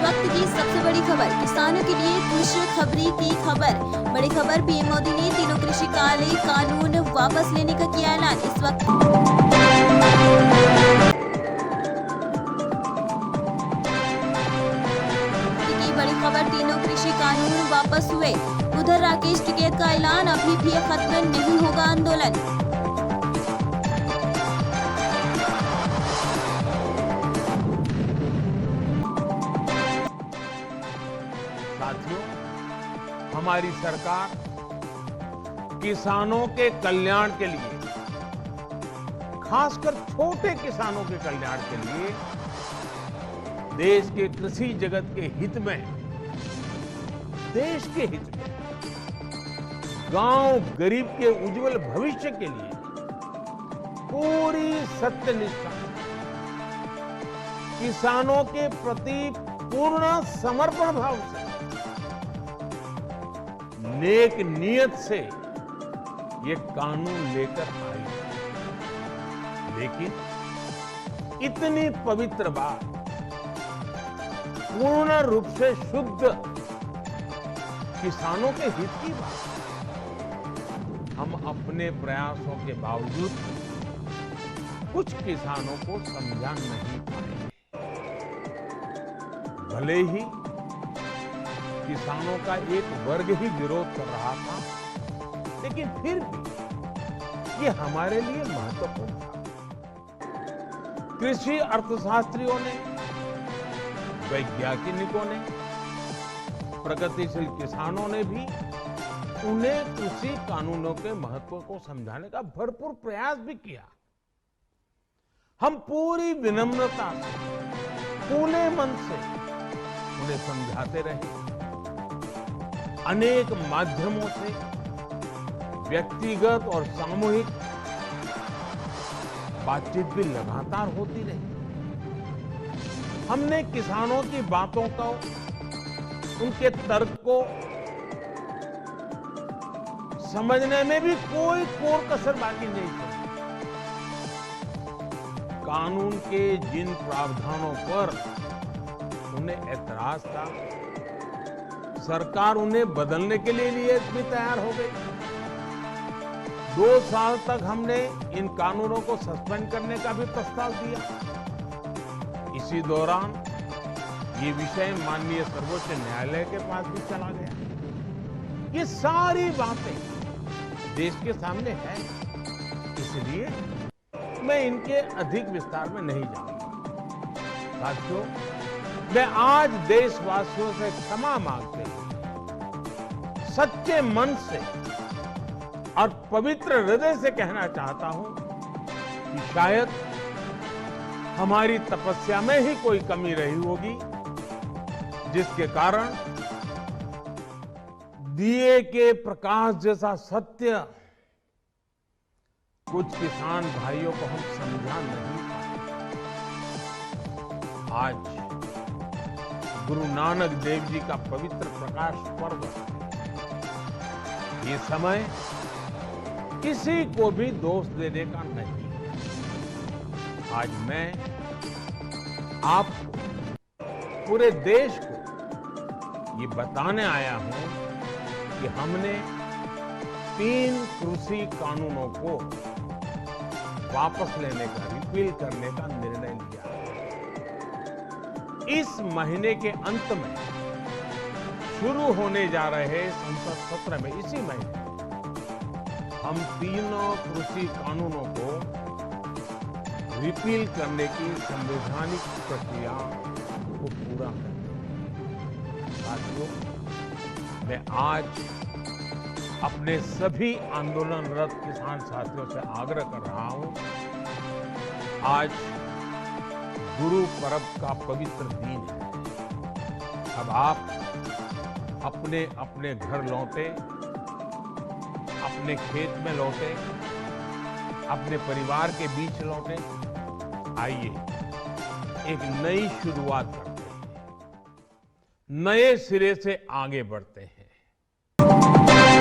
वक्त की सबसे बड़ी खबर, किसानों के लिए खुशखबरी की खबर। बड़ी खबर, पीएम मोदी ने तीनों कृषि कानून वापस लेने का किया ऐलान। इस वक्त की बड़ी खबर, तीनों कृषि कानून वापस हुए। उधर राकेश टिकैत का ऐलान, अभी भी खत्म नहीं होगा आंदोलन। साथियों, हमारी सरकार किसानों के कल्याण के लिए, खासकर छोटे किसानों के कल्याण के लिए, देश के कृषि जगत के हित में, देश के हित में, गांव गरीब के उज्जवल भविष्य के लिए पूरी सत्यनिष्ठा, किसानों के प्रति पूर्ण समर्पण भाव से, नेक नियत से ये कानून लेकर आई। लेकिन इतनी पवित्र बात, पूर्ण रूप से शुद्ध किसानों के हित की बात, हम अपने प्रयासों के बावजूद कुछ किसानों को समझा नहीं पाए। भले ही किसानों का एक वर्ग ही विरोध कर रहा था, लेकिन फिर भी ये हमारे लिए महत्वपूर्ण था। कृषि अर्थशास्त्रियों ने, वैज्ञानिकों ने, प्रगतिशील किसानों ने भी उन्हें कृषि कानूनों के महत्व को समझाने का भरपूर प्रयास भी किया। हम पूरी विनम्रता से, खुले मन से उन्हें समझाते रहे। अनेक माध्यमों से व्यक्तिगत और सामूहिक बातचीत भी लगातार होती रही। हमने किसानों की बातों को, उनके तर्क को समझने में भी कोई कोर कसर बाकी नहीं छोड़ी। कानून के जिन प्रावधानों पर उन्हें ऐतराज था, सरकार उन्हें बदलने के लिए भी तैयार हो गई। 2 साल तक हमने इन कानूनों को सस्पेंड करने का भी प्रस्ताव दिया। इसी दौरान ये विषय माननीय सर्वोच्च न्यायालय के पास भी चला गया। ये सारी बातें देश के सामने हैं, इसलिए मैं इनके अधिक विस्तार में नहीं जाऊंगा। साथियों, मैं आज देशवासियों से क्षमा मांगते हुए सच्चे मन से और पवित्र हृदय से कहना चाहता हूं कि शायद हमारी तपस्या में ही कोई कमी रही होगी, जिसके कारण दिए के प्रकाश जैसा सत्य कुछ किसान भाइयों को हम समझा नहीं पाए। आज गुरु नानक देव जी का पवित्र प्रकाश पर्व है। ये समय किसी को भी दोष देने का नहीं है। आज मैं आपको, पूरे देश को ये बताने आया हूं कि हमने 3 कृषि कानूनों को वापस लेने का, रिपील करने का निर्णय लिया है। इस महीने के अंत में शुरू होने जा रहे संसद सत्र में, इसी महीने हम तीनों कृषि कानूनों को रिपील करने की संवैधानिक प्रक्रिया को पूरा करेंगे। साथियों, मैं आज अपने सभी आंदोलनरत किसान साथियों से आग्रह कर रहा हूं, आज गुरु पर्व का पवित्र दिन है। अब आप अपने अपने घर लौटे, अपने खेत में लौटे, अपने परिवार के बीच लौटे। आइए एक नई शुरुआत करते हैं, नए सिरे से आगे बढ़ते हैं।